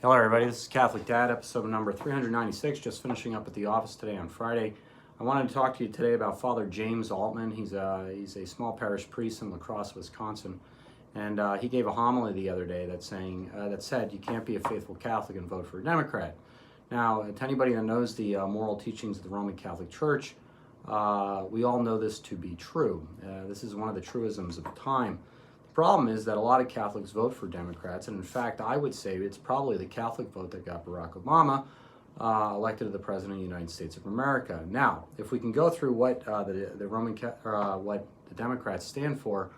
Hello everybody, this is Catholic Dad, episode number 396, just finishing up at the office today on Friday. I wanted to talk to you today about Father James Altman. He's a small parish priest in La Crosse, Wisconsin, and he gave a homily the other day that said you can't be a faithful Catholic and vote for a Democrat. Now, to anybody that knows the moral teachings of the Roman Catholic Church, we all know this to be true. This is one of the truisms of the time. The problem is that a lot of Catholics vote for Democrats, and in fact, I would say it's probably the Catholic vote that got Barack Obama elected to the President of the United States of America. Now, if we can go through what what the Democrats stand for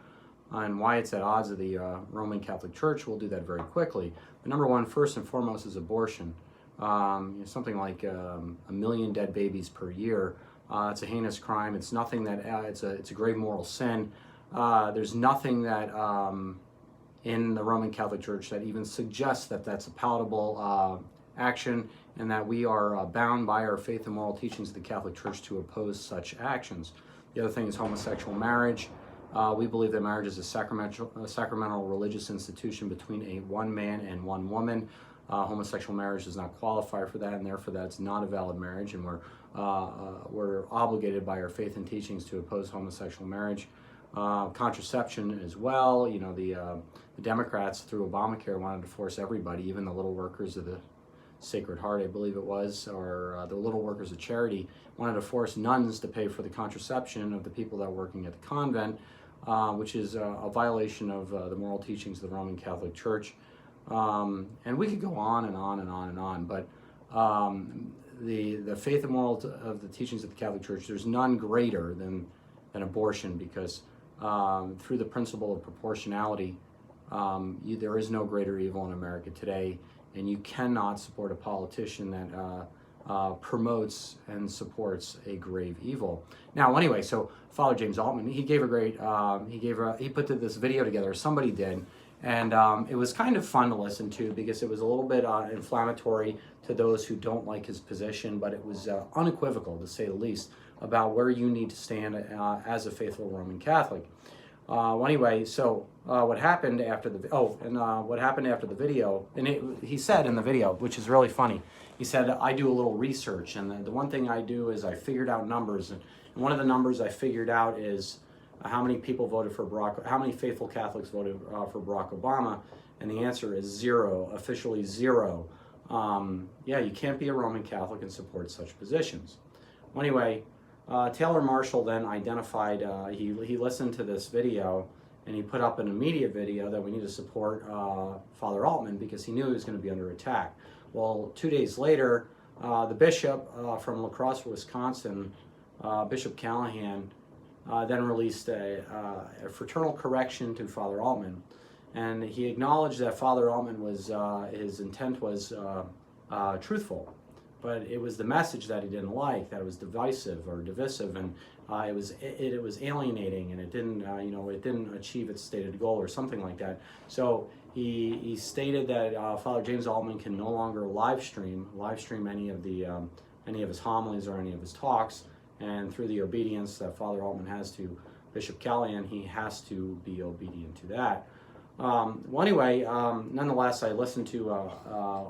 and why it's at odds of the Roman Catholic Church, we'll do that very quickly. But number one, first and foremost, is abortion. Something like 1 million dead babies per year. It's a heinous crime. It's nothing that it's a grave moral sin. There's nothing that in the Roman Catholic Church that even suggests that that's a palatable action, and that we are bound by our faith and moral teachings of the Catholic Church to oppose such actions. The other thing is homosexual marriage. We believe that marriage is a sacramental religious institution between one man and one woman. Homosexual marriage does not qualify for that, and therefore that's not a valid marriage, and we're obligated by our faith and teachings to oppose homosexual marriage. Contraception as well. You know, the Democrats through Obamacare wanted to force everybody, even the little workers of the Sacred Heart, I believe it was, or the little workers of charity, wanted to force nuns to pay for the contraception of the people that are working at the convent, which is a violation of the moral teachings of the Roman Catholic Church. And we could go on and on and on and on, but the faith and moral of the teachings of the Catholic Church, there's none greater than abortion, because through the principle of proportionality, there is no greater evil in America today, and you cannot support a politician that promotes and supports a grave evil. Now, anyway, so Father James Altman, he gave a great, he put this video together, somebody did, and it was kind of fun to listen to because it was a little bit inflammatory to those who don't like his position, but it was unequivocal, to say the least, about where you need to stand as a faithful Roman Catholic. Anyway, so what happened after what happened after the video, and he said in the video, which is really funny, he said, I do a little research, and the one thing I do is I figured out numbers, and one of the numbers I figured out is how many people voted for how many faithful Catholics voted for Barack Obama, and the answer is zero, officially zero. Yeah, you can't be a Roman Catholic and support such positions. Well, anyway, Taylor Marshall then identified, he listened to this video, and he put up an immediate video that we need to support Father Altman because he knew he was going to be under attack. Well, 2 days later, the bishop from La Crosse, Wisconsin, Bishop Callahan, then released a fraternal correction to Father Altman, and he acknowledged that Father Altman was, his intent was truthful, but it was the message that he didn't like, that it was divisive, and it was alienating, and it didn't it didn't achieve its stated goal or something like that. So he stated that Father James Altman can no longer live stream any of his homilies or any of his talks, and through the obedience that Father Altman has to Bishop Callahan, he has to be obedient to that. Well, anyway, nonetheless, I listened to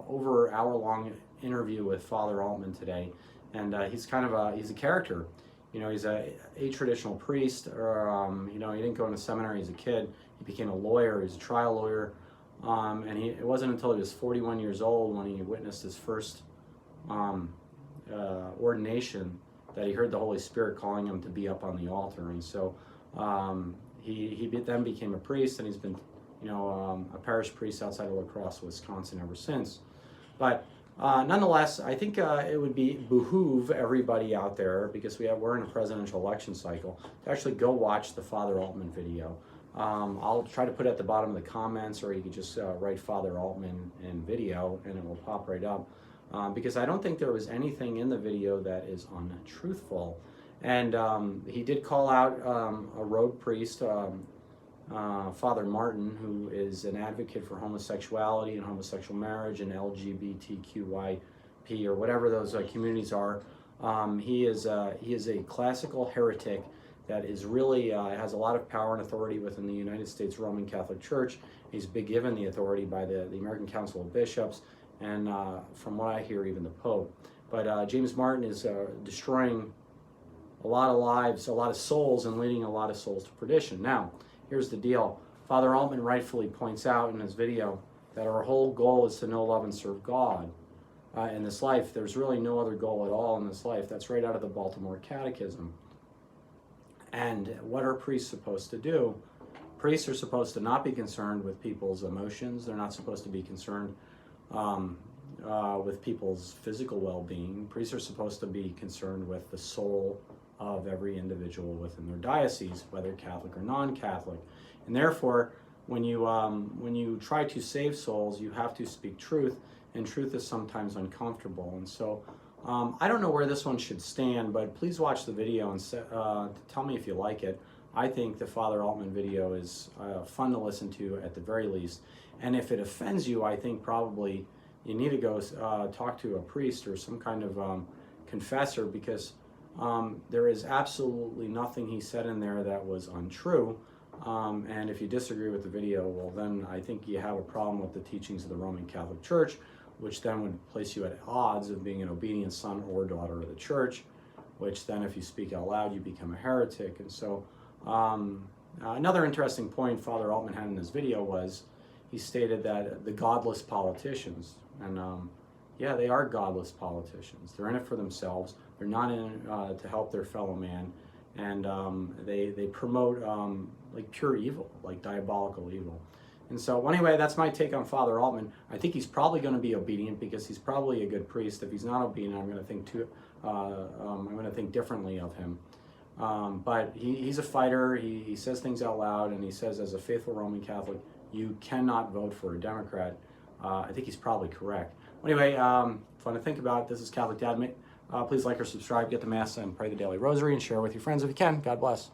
over hour-long interview with Father Altman today, and he's kind of he's a character. You know, he's a traditional priest, or he didn't go into seminary as a kid. He became a lawyer. He's a trial lawyer, and it wasn't until he was 41 years old when he witnessed his first ordination that he heard the Holy Spirit calling him to be up on the altar, and so he then became a priest, and he's been a parish priest outside of La Crosse, Wisconsin ever since. But nonetheless, I think it would behoove everybody out there, because we're in a presidential election cycle, to actually go watch the Father Altman video. I'll try to put it at the bottom of the comments, or you could just write Father Altman in video, and it will pop right up. Because I don't think there was anything in the video that is untruthful. And he did call out a rogue priest, Father Martin, who is an advocate for homosexuality and homosexual marriage and LGBTQIP, or whatever those communities are. He is a classical heretic that is really has a lot of power and authority within the United States Roman Catholic Church. He's been given the authority by the American Council of Bishops, and from what I hear, even the Pope. But James Martin is destroying a lot of lives, a lot of souls, and leading a lot of souls to perdition. Now, here's the deal. Father Altman rightfully points out in his video that our whole goal is to know, love, and serve God in this life. There's really no other goal at all in this life. That's right out of the Baltimore Catechism. And what are priests supposed to do? Priests are supposed to not be concerned with people's emotions. They're not supposed to be concerned with people's physical well-being. Priests are supposed to be concerned with the soul of every individual within their diocese, whether Catholic or non-Catholic. And therefore, when you try to save souls, you have to speak truth, and truth is sometimes uncomfortable. And so I don't know where this one should stand, but please watch the video and tell me if you like it. I think the Father Altman video is fun to listen to at the very least. And if it offends you, I think probably you need to go talk to a priest or some kind of confessor, because there is absolutely nothing he said in there that was untrue. And if you disagree with the video, well, then I think you have a problem with the teachings of the Roman Catholic Church, which then would place you at odds of being an obedient son or daughter of the Church, which then if you speak out loud, you become a heretic. And so another interesting point Father Altman had in his video was he stated that the godless politicians, and yeah, they are godless politicians. They're in it for themselves. They're not in it to help their fellow man. And they promote like pure evil, like diabolical evil. And so anyway, that's my take on Father Altman. I think he's probably going to be obedient because he's probably a good priest. If he's not obedient, I'm going to think I'm going to think differently of him. But he's a fighter. He says things out loud, and he says, as a faithful Roman Catholic, you cannot vote for a Democrat. I think he's probably correct. Anyway, fun to think about. This is Catholic Dad. Please like or subscribe, get the Mass, and pray the Daily Rosary, and share with your friends if you can. God bless.